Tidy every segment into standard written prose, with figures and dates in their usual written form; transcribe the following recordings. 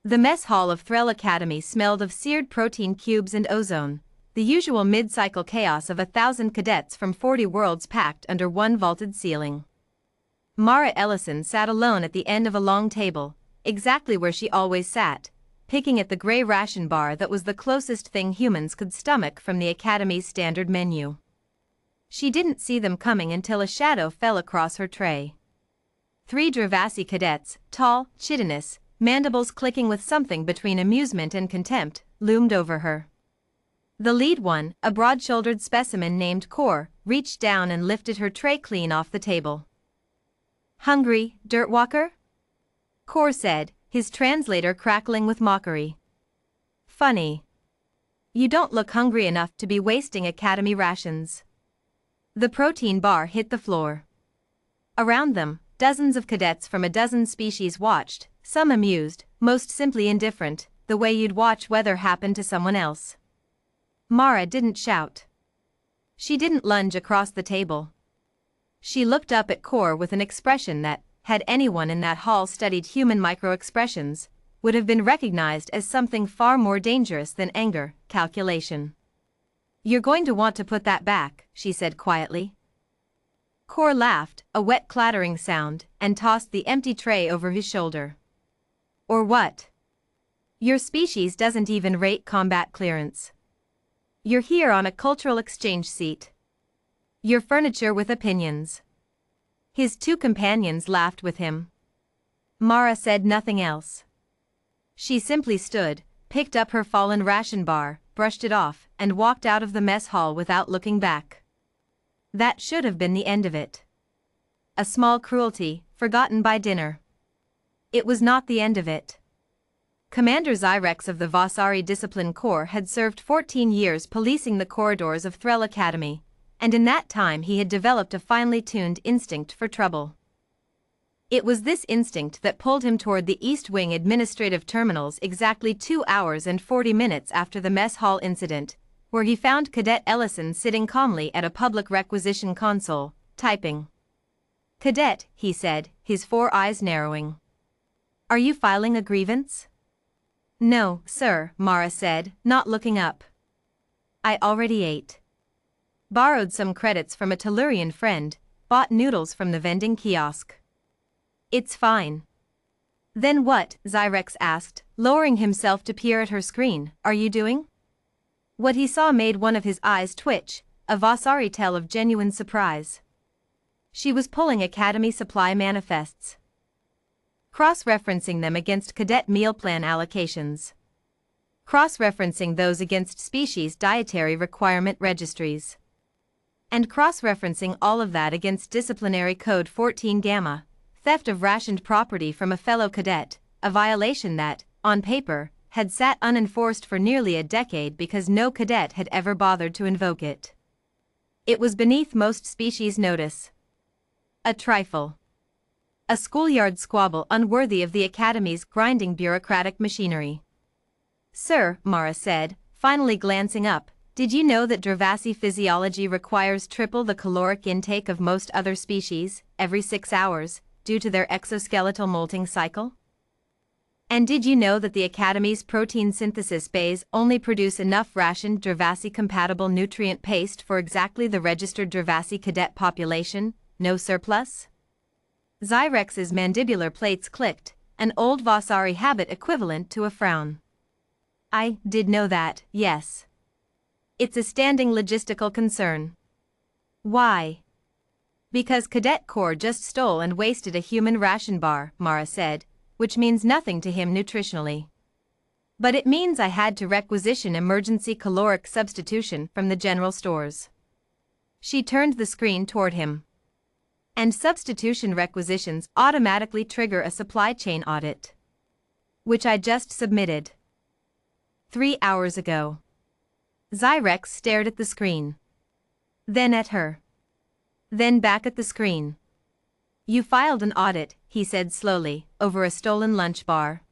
The mess hall of Threll Academy smelled of seared protein cubes and ozone, the usual mid-cycle chaos of 1,000 cadets from 40 worlds packed under one vaulted ceiling. Mara Ellison sat alone at the end of a long table, exactly where she always sat, picking at the gray ration bar that was the closest thing humans could stomach from the Academy's standard menu. She didn't see them coming until a shadow fell across her tray. 3 Dravasi cadets, tall, chitinous, mandibles clicking with something between amusement and contempt, loomed over her. The lead one, a broad-shouldered specimen named Kor, reached down and lifted her tray clean off the table. "Hungry, Dirtwalker?" Kor said, his translator crackling with mockery. "Funny. You don't look hungry enough to be wasting Academy rations." The protein bar hit the floor. Around them, dozens of cadets from a dozen species watched, some amused, most simply indifferent, the way you'd watch weather happen to someone else. Mara didn't shout. She didn't lunge across the table. She looked up at Kor with an expression that, had anyone in that hall studied human micro-expressions, would have been recognized as something far more dangerous than anger, calculation. "You're going to want to put that back," she said quietly. Kor laughed, a wet clattering sound, and tossed the empty tray over his shoulder. "Or what? Your species doesn't even rate combat clearance. You're here on a cultural exchange seat. You're furniture with opinions." His 2 companions laughed with him. Mara said nothing else. She simply stood, picked up her fallen ration bar, brushed it off, and walked out of the mess hall without looking back. That should have been the end of it. A small cruelty, forgotten by dinner. It was not the end of it. Commander Zyrex of the Vasari Discipline Corps had served 14 years policing the corridors of Threll Academy, and in that time he had developed a finely tuned instinct for trouble. It was this instinct that pulled him toward the East Wing administrative terminals exactly 2 hours and 40 minutes after the mess hall incident, where he found Cadet Ellison sitting calmly at a public requisition console, typing. "Cadet," he said, his 4 eyes narrowing. "Are you filing a grievance?" "No, sir," Mara said, not looking up. "I already ate. Borrowed some credits from a Tellurian friend, bought noodles from the vending kiosk. It's fine." "Then what?" Zyrex asked, lowering himself to peer at her screen. "Are you doing?" What he saw made one of his eyes twitch, a Vasari tell of genuine surprise. She was pulling Academy supply manifests, cross-referencing them against cadet meal plan allocations, cross-referencing those against species dietary requirement registries, and cross-referencing all of that against Disciplinary Code 14 Gamma, theft of rationed property from a fellow cadet, a violation that, on paper, had sat unenforced for nearly a decade because no cadet had ever bothered to invoke it. It was beneath most species' notice. A trifle. A schoolyard squabble unworthy of the Academy's grinding bureaucratic machinery. "Sir," Mara said, finally glancing up, "did you know that Dravasi physiology requires triple the caloric intake of most other species, every 6 hours, due to their exoskeletal molting cycle? And did you know that the Academy's protein synthesis bays only produce enough rationed Dravasi-compatible nutrient paste for exactly the registered Dravasi cadet population, no surplus?" Zyrex's mandibular plates clicked, an old Vasari habit equivalent to a frown. "I did know that, yes. It's a standing logistical concern." "Why?" "Because Cadet Corps just stole and wasted a human ration bar," Mara said, "which means nothing to him nutritionally. But it means I had to requisition emergency caloric substitution from the general stores." She turned the screen toward him. "And substitution requisitions automatically trigger a supply chain audit, which I just submitted 3 hours ago." Zyrex stared at the screen. Then at her. Then back at the screen. "You filed an audit," he said slowly, "over a stolen lunch bar."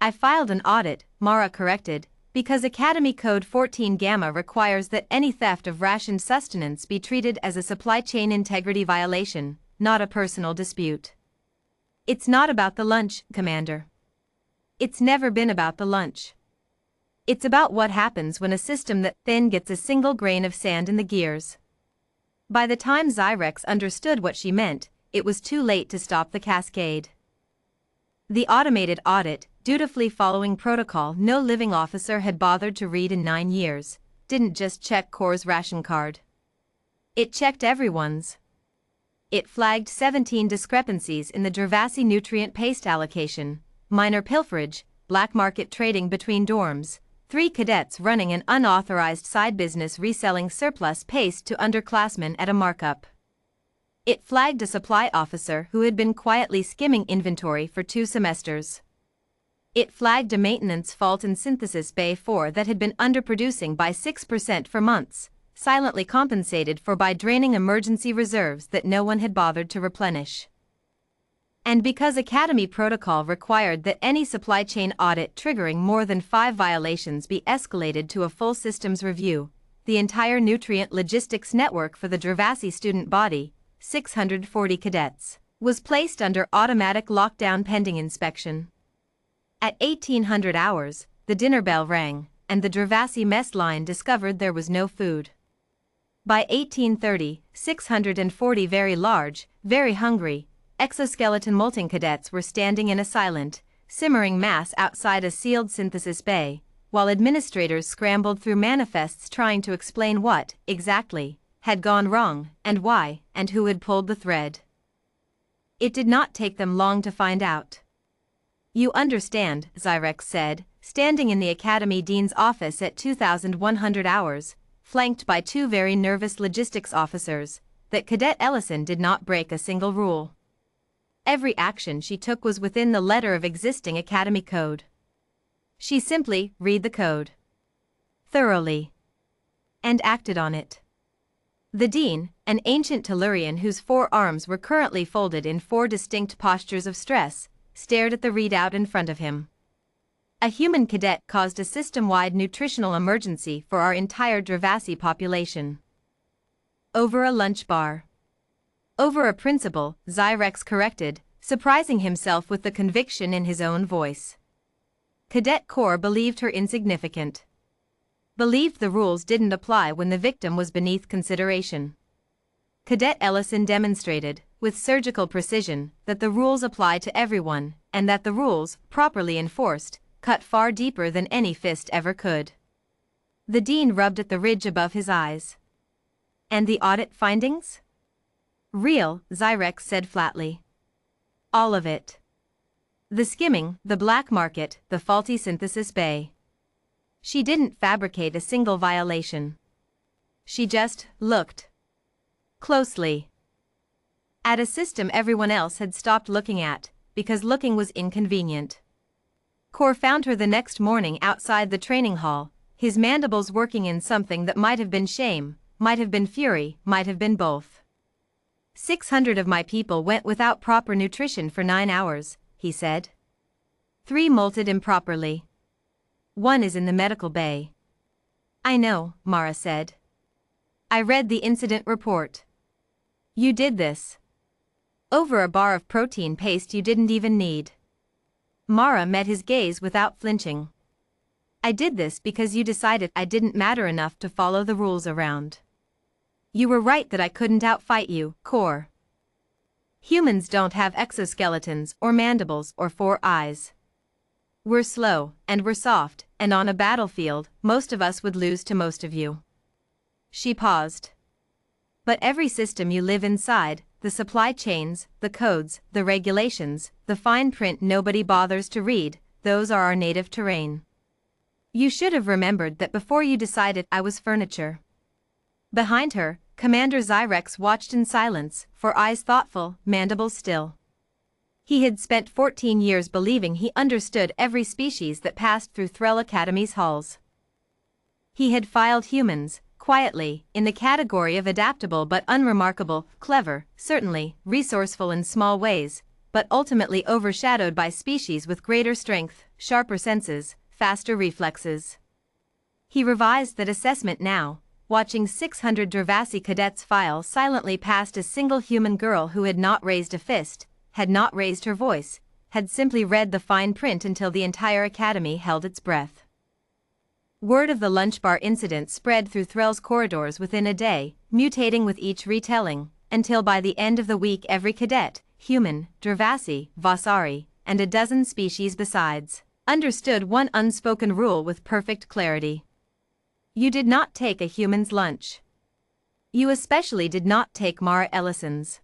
"I filed an audit," Mara corrected, "because Academy Code 14 Gamma requires that any theft of rationed sustenance be treated as a supply chain integrity violation, not a personal dispute." "It's not about the lunch, Commander." It's never been about the lunch. It's about what happens when a system that thin gets a single grain of sand in the gears. By the time Zyrex understood what she meant, it was too late to stop the cascade. The automated audit, dutifully following protocol no living officer had bothered to read in 9 years, didn't just check Core's ration card. It checked everyone's. It flagged 17 discrepancies in the Dravasi nutrient paste allocation, minor pilferage, black market trading between dorms, 3 cadets running an unauthorized side business reselling surplus paste to underclassmen at a markup. It flagged a supply officer who had been quietly skimming inventory for 2 semesters. It flagged a maintenance fault in synthesis bay 4 that had been underproducing by 6% for months, silently compensated for by draining emergency reserves that no one had bothered to replenish. And because Academy protocol required that any supply chain audit triggering more than 5 violations be escalated to a full systems review, the entire nutrient logistics network for the Dravasi student body, 640 cadets, was placed under automatic lockdown pending inspection. At 1800 hours, the dinner bell rang, and the Dravasi mess line discovered there was no food. By 1830, 640 very large, very hungry, exoskeleton molting cadets were standing in a silent, simmering mass outside a sealed synthesis bay, while administrators scrambled through manifests trying to explain what, exactly, had gone wrong, and why, and who had pulled the thread. It did not take them long to find out. "You understand," Zyrex said, standing in the Academy Dean's office at 2100 hours, flanked by 2 very nervous logistics officers, that Cadet Ellison did not break a single rule. Every action she took was within the letter of existing Academy code. She simply read the code thoroughly and acted on it. The Dean, an ancient Tellurian whose 4 arms were currently folded in 4 distinct postures of stress, stared at the readout in front of him. A human cadet caused a system-wide nutritional emergency for our entire Dravasi population. Over a lunch bar. Over a principle, Zyrex corrected, surprising himself with the conviction in his own voice. Cadet Corps believed her insignificant. Believed the rules didn't apply when the victim was beneath consideration. Cadet Ellison demonstrated, with surgical precision, that the rules apply to everyone, and that the rules, properly enforced, cut far deeper than any fist ever could. The Dean rubbed at the ridge above his eyes. "And the audit findings?" "Real," Zyrex said flatly. "All of it. The skimming, the black market, the faulty synthesis bay. She didn't fabricate a single violation. She just looked closely at a system everyone else had stopped looking at, because looking was inconvenient." Core found her the next morning outside the training hall, his mandibles working in something that might have been shame, might have been fury, might have been both. 600 of my people went without proper nutrition for 9 hours, he said. 3 molted improperly. 1 is in the medical bay. I know, Mara said. I read the incident report. You did this. Over a bar of protein paste you didn't even need. Mara met his gaze without flinching. I did this because you decided I didn't matter enough to follow the rules around. You were right that I couldn't outfight you, Core. Humans don't have exoskeletons or mandibles or 4 eyes. We're slow, and we're soft, and on a battlefield, most of us would lose to most of you. She paused. But every system you live inside, the supply chains, the codes, the regulations, the fine print nobody bothers to read, those are our native terrain. You should have remembered that before you decided I was furniture. Behind her, Commander Zyrex watched in silence, for eyes thoughtful, mandibles still. He had spent 14 years believing he understood every species that passed through Threll Academy's halls. He had filed humans, quietly, in the category of adaptable but unremarkable, clever, certainly, resourceful in small ways, but ultimately overshadowed by species with greater strength, sharper senses, faster reflexes. He revised that assessment now, watching 600 Dravasi cadets file silently past a single human girl who had not raised a fist, had not raised her voice, had simply read the fine print until the entire academy held its breath. Word of the lunch bar incident spread through Threll's corridors within a day, mutating with each retelling, until by the end of the week every cadet, human, Dravasi, Vasari, and a dozen species besides, understood one unspoken rule with perfect clarity. You did not take a human's lunch. You especially did not take Mara Ellison's.